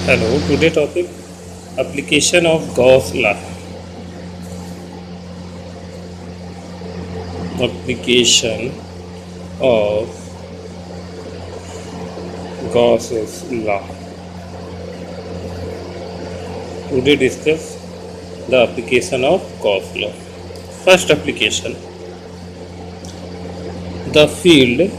Hello, today topic application of Gauss law. Application of Gauss's law. Today discuss the application of Gauss law. First application: the field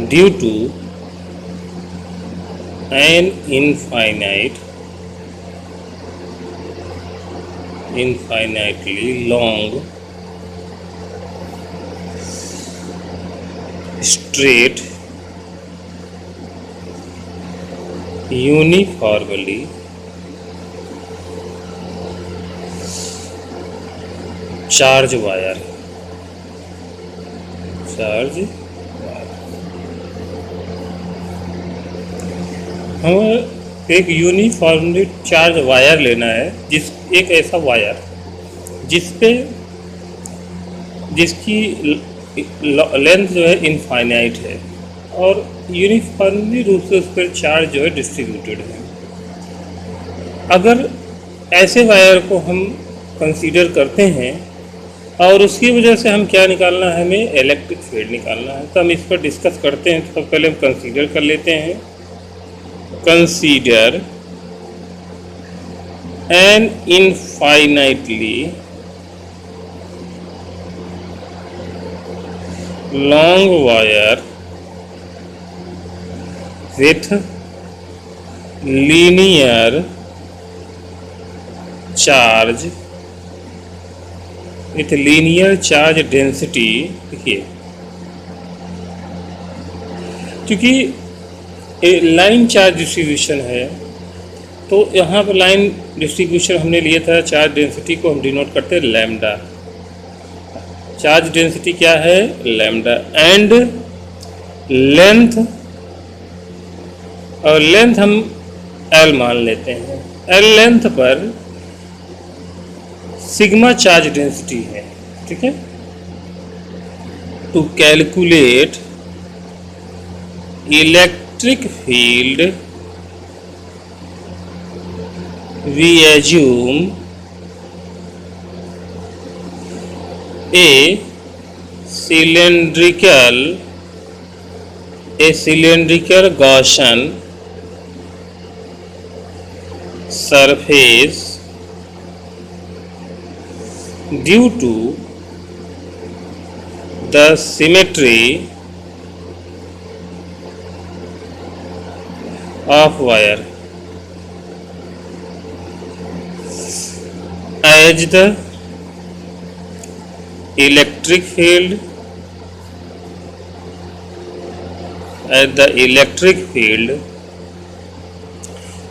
due to an infinitely long straight uniformly charged wire. हमें एक uniformly charge wire लेना है, एक ऐसा wire जिसकी length जो है infinite है और यूनिफॉर्मली रूप से उस पर चार्ज जो है डिस्ट्रीब्यूटेड है। अगर ऐसे वायर को हम कंसीडर करते हैं और उसकी वजह से हम क्या निकालना है, हमें इलेक्ट्रिक फील्ड निकालना है, तो हम इस पर डिस्कस करते हैं। तो पहले हम कंसीडर कर लेते हैं। Consider N infinitely long wire with linear charge density। देखिए, क्योंकि लाइन चार्ज डिस्ट्रीब्यूशन है तो यहाँ पर लाइन डिस्ट्रीब्यूशन हमने लिया था, चार्ज डेंसिटी को हम डिनोट करते हैं लैम्डा। चार्ज डेंसिटी क्या है, लैम्डा। एंड लेंथ, और लेंथ हम एल मान लेते हैं। एल लेंथ पर सिग्मा चार्ज डेंसिटी है, ठीक है। To calculate electric field we assume a cylindrical Gaussian surface due to the symmetry of wire as the electric field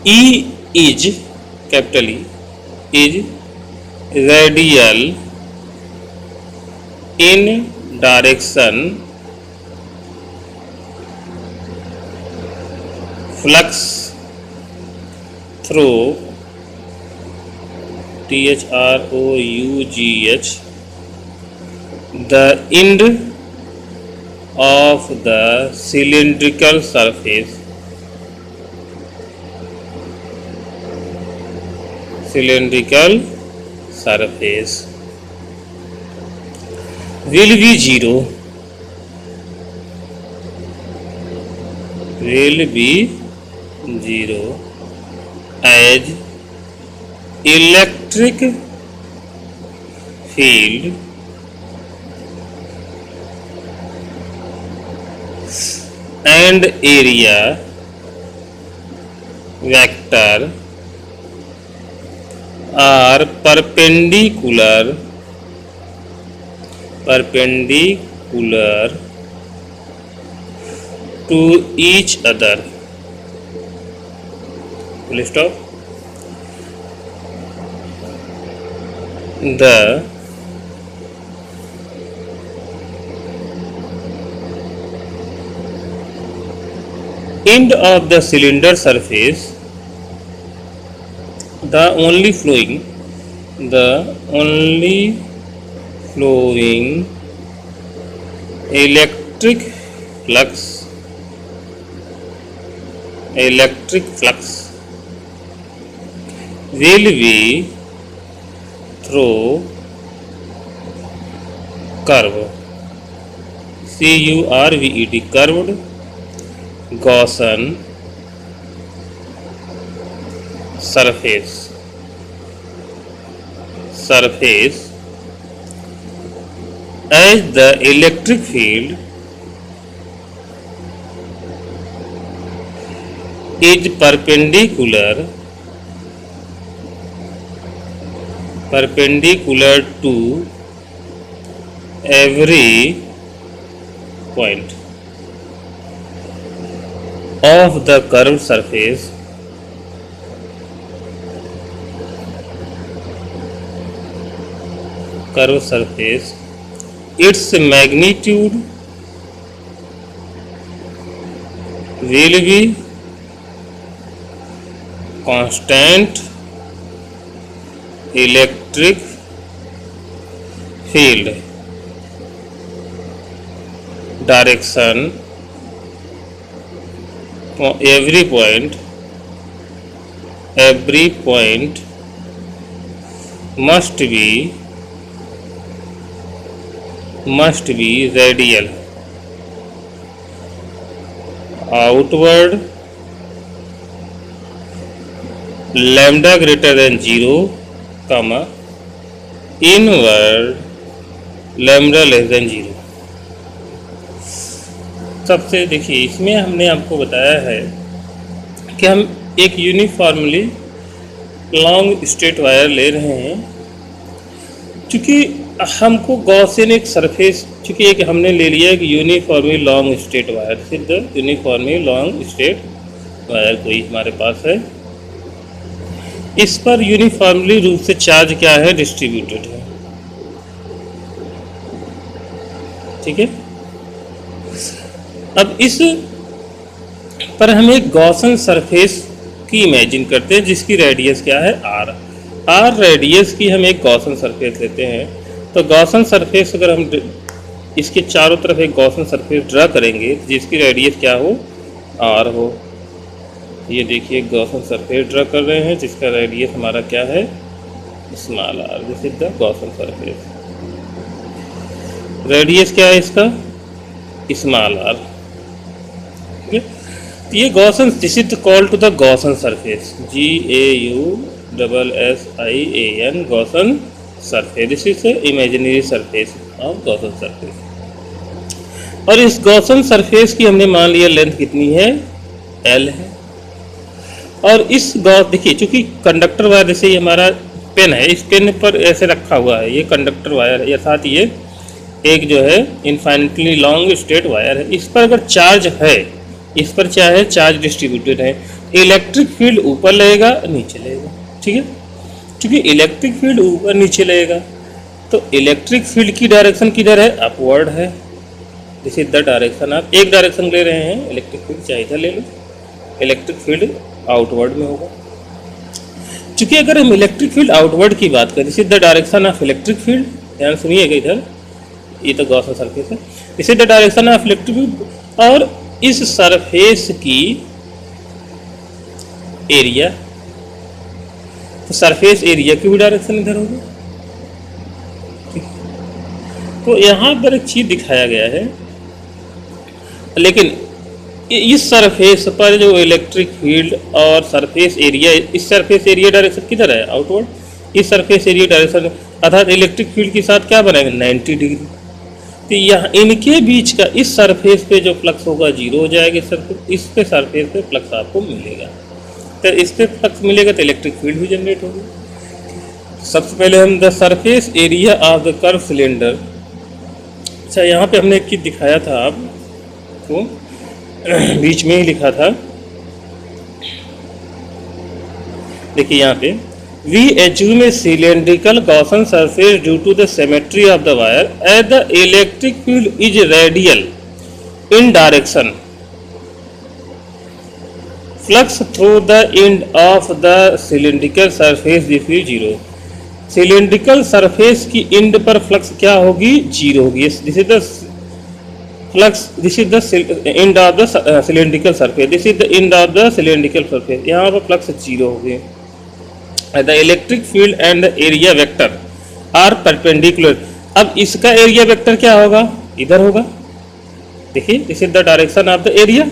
E is capital E is radial in direction flux through THROUGH the end of the cylindrical surface will be zero as electric field and area vector are perpendicular to each other. Full stop. The end of the cylinder surface, the only flowing electric flux will be through curve curved Gaussian surface as the electric field is perpendicular to every point of the curved surface, its magnitude will be constant electric field direction for every point must be radial outward lambda greater than 0, inward lambda less than 0। सबसे देखिए, इसमें हमने आपको बताया है कि हम एक यूनिफॉर्मली लॉन्ग स्ट्रेट वायर ले रहे हैं। चूँकि हमको गॉसियन एक सरफेस, चूँकि एक हमने ले लिया है कि यूनिफॉर्मली लॉन्ग स्ट्रेट वायर, सिद्ध यूनिफॉर्मली लॉन्ग स्ट्रेट वायर कोई हमारे पास है, इस पर यूनिफॉर्मली रूप से चार्ज क्या है, डिस्ट्रीब्यूटेड है। ठीक है। अब इस पर हम एक गॉसियन सरफेस की इमेजिन करते हैं जिसकी रेडियस क्या है, आर रेडियस की हम एक गॉसियन सरफेस लेते हैं। तो गॉसियन सरफेस अगर हम इसके चारों तरफ एक गॉसियन सरफेस ड्रा करेंगे जिसकी रेडियस क्या हो, आर हो। ये देखिए गॉसियन सरफेस ड्रा कर रहे हैं जिसका रेडियस हमारा क्या है, small R. This is the Gaussian surface, radius क्या है इसका, स्मॉल आर। ये Gaussian, this is called to the Gaussian surface, GAUSSIAN Gaussian surface. This is imaginary surface of Gaussian surface. और इस गॉसियन सरफेस की हमने मान लिया लेंथ कितनी है, L है। और इस देखिए, चूंकि कंडक्टर वायर जैसे ये हमारा पेन है, इस पेन पर ऐसे रखा हुआ है, ये कंडक्टर वायर है, या साथ ये एक जो है इनफाइनिटली लॉन्ग स्ट्रेट वायर है। इस पर अगर चार्ज है, इस पर क्या है, चार्ज डिस्ट्रीब्यूटेड है। इलेक्ट्रिक फील्ड ऊपर लगेगा नीचे लगेगा। ठीक है, क्योंकि इलेक्ट्रिक फील्ड ऊपर नीचे लगेगा तो इलेक्ट्रिक फील्ड की डायरेक्शन किधर है, अपवर्ड है। This is the direction. आप एक डायरेक्शन ले रहे हैं, इलेक्ट्रिक फील्ड चाहे इधर ले लो, इलेक्ट्रिक फील्ड आउटवर्ड में होगा। चूंकि अगर हम इलेक्ट्रिक फील्ड आउटवर्ड की बात करें, this is the direction of electric field, ध्यान सुनिएगा, इधर ये तो गॉसियन सरफेस है, this is the direction of electric field. और इस सरफेस की एरिया, तो सरफेस एरिया की भी डायरेक्शन इधर होगी। तो यहाँ पर एक चीज दिखाया गया है, लेकिन इस सरफेस पर जो इलेक्ट्रिक फील्ड और सरफेस एरिया, इस सरफेस एरिया डायरेक्शन किधर है, आउटवर्ड। इस सरफेस एरिया डायरेक्शन अर्थात इलेक्ट्रिक फील्ड के साथ क्या बनाएंगे, 90 डिग्री। तो यहाँ इनके बीच का इस सरफेस पे जो फ्लक्स होगा 0 हो जाएगा। इस पे सरफेस पे फ्लक्स आपको मिलेगा, तो इस पे फ्लक्स मिलेगा तो इलेक्ट्रिक फील्ड भी जनरेट होगी। सबसे पहले हम the surface area of the curve cylinder. अच्छा, यहाँ पे हमने एक चीज दिखाया था आपको, बीच में ही लिखा था, देखिए यहाँ पे, we assume a cylindrical Gaussian surface due to the symmetry of the wire as the electric field is radial in direction. Flux through the end of the cylindrical surface will be 0. Cylindrical surface की end पर flux क्या होगी, 0 होगी। This is the flux, this is the end of the cylindrical surface, this is the end of the cylindrical surface, यहाँ पर flux zero हो गए। The electric field and the area vector are perpendicular. अब इसका area vector क्या होगा, इधर होगा, देखिए this is the direction of the area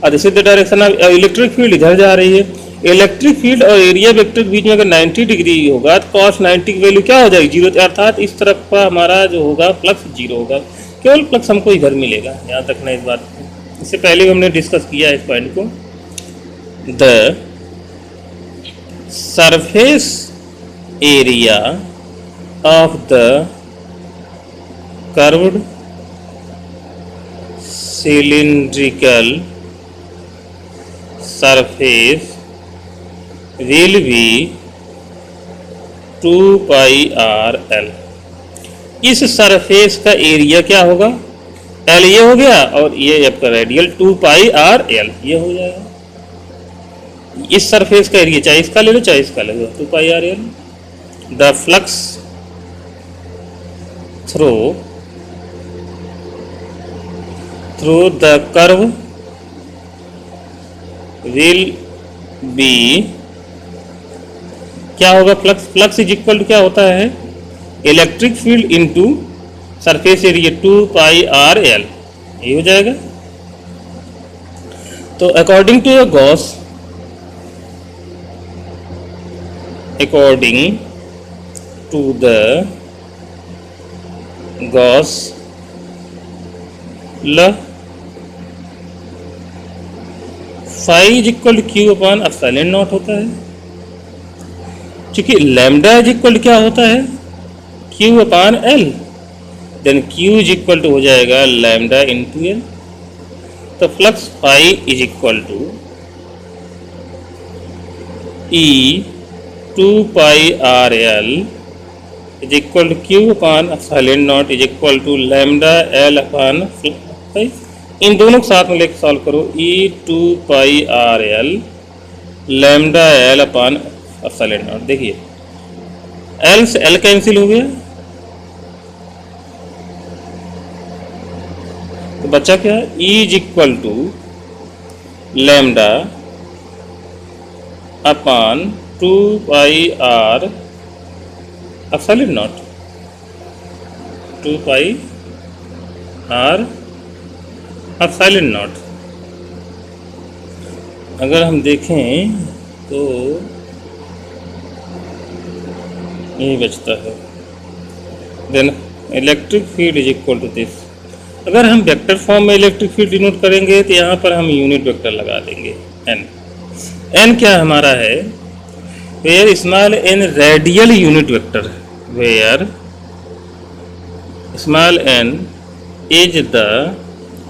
और this is the direction of electric field, इधर जा रही है। इलेक्ट्रिक फील्ड और एरिया वेक्टर के बीच में अगर 90 डिग्री होगा तो cos 90 की वैल्यू क्या हो जाएगी, जीरो, अर्थात इस तरफ का हमारा जो होगा फ्लक्स जीरो होगा, केवल फ्लक्स हमको इधर मिलेगा। याद रखना इस बात को, इससे पहले हमने डिस्कस किया इस पॉइंट को। The surface area of the curved cylindrical surface will be 2 pi r l। इस सरफेस का एरिया क्या होगा, l ये हो गया और ये आपका रेडियल 2 पाई आर एल ये हो जाएगा। इस सरफेस का एरिया चाहे इसका ले लो चाहे इसका ले लो, 2 pi R L. The flux through the curve will be, क्या होगा flux, flux is equal to क्या होता है, electric field into surface area 2 pi R L, ये हो जाएगा। तो according to the Gauss, according to the Gauss law phi is equal to Q upon epsilon naught होता है, क्योंकि लैम्डा इज इक्वल क्या होता है, Q upon L, then Q is equal to हो जाएगा लैम्डा इंटू एल। तो flux phi is equal to E 2 pi R L is equal to Q upon epsilon naught is equal to lambda L upon phi. इन दोनों को साथ में लेकर solve करो, E 2 pi R L lambda L upon epsilon naught, देखिए L से L cancel हो गया तो बचा क्या, E is equal to lambda upon 2 pi R epsilon naught, 2 pi R epsilon naught. अगर हम देखें तो यही बचता है, then electric field is equal to this. अगर हम वेक्टर फॉर्म में इलेक्ट्रिक फील्ड डिनोट करेंगे तो यहाँ पर हम यूनिट वेक्टर लगा देंगे एन। एन क्या हमारा है, where small N radial unit vector, where small N is the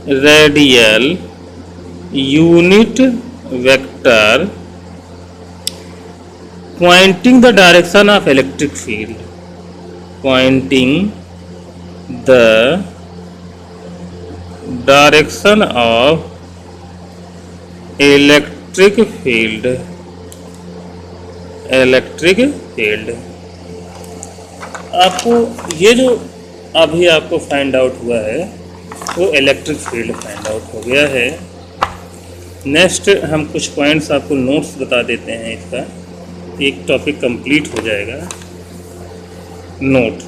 radial unit vector pointing the direction of electric field, pointing the direction of electric field, electric field। आपको ये जो अभी आपको फाइंड आउट हुआ है वो इलेक्ट्रिक फील्ड फाइंड आउट हो गया है। नेक्स्ट हम कुछ पॉइंट्स आपको नोट्स बता देते हैं, इसका एक टॉपिक कंप्लीट हो जाएगा। Note,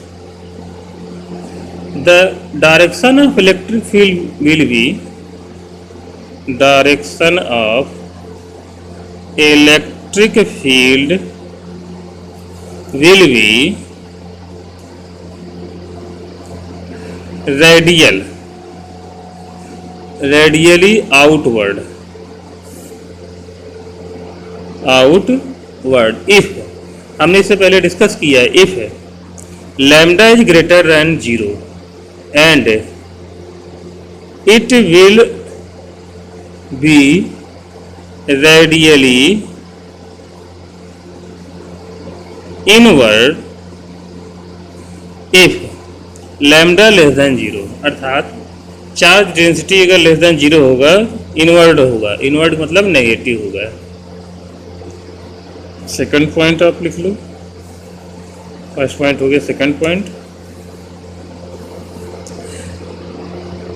the direction of electric field will be, direction of electric field will be radial, radially outward, outward. If, हमने इससे पहले डिस्कस किया है, if lambda is greater than 0 and it will be radially inward if lambda less than 0, अर्थात charge density अगर less than 0 होगा inward होगा, inward मतलब नेगेटिव होगा। सेकंड पॉइंट आप लिख लो, फर्स्ट पॉइंट हो गया, second point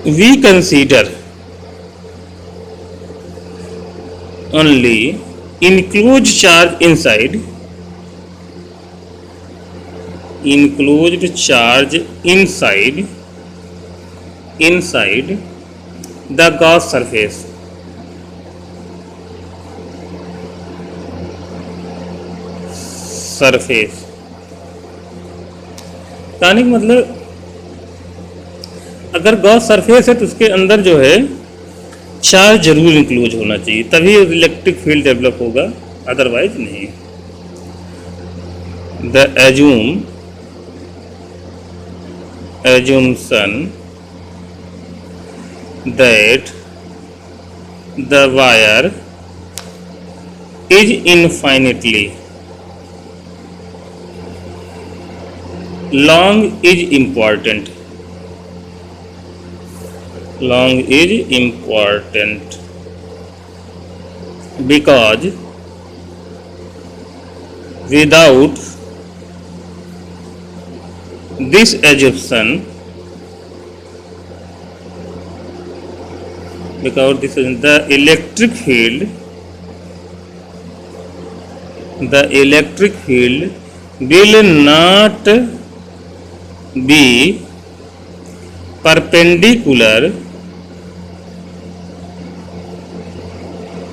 we consider only enclosed charge inside the Gauss surface. कहने का मतलब अगर गॉस सरफेस है तो उसके अंदर जो है चार्ज जरूर इंक्लूड होना चाहिए, तभी इलेक्ट्रिक फील्ड डेवलप होगा, अदरवाइज नहीं. The assumption that the wire is infinitely long is important. Because without this assumption, the electric field will not be perpendicular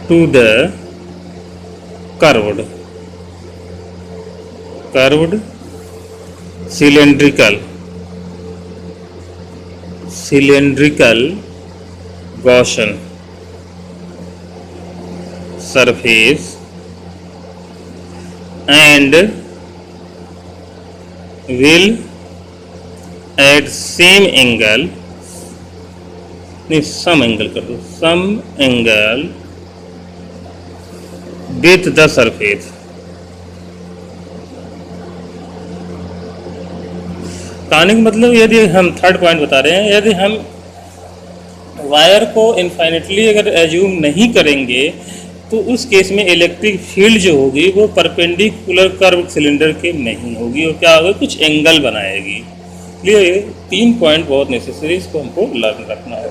to the curved cylindrical Gaussian surface and will at some angle with the surface. कहने का मतलब यदि हम third point बता रहे हैं, यदि हम वायर को इनफाइनेटली अगर एज्यूम नहीं करेंगे तो उस केस में इलेक्ट्रिक फील्ड जो होगी वो परपेंडिकुलर कर्व सिलेंडर के नहीं होगी और क्या होगा, कुछ एंगल बनाएगी. इसलिए 3 पॉइंट बहुत नेसेसरी, इसको हमको लर्न रखना है.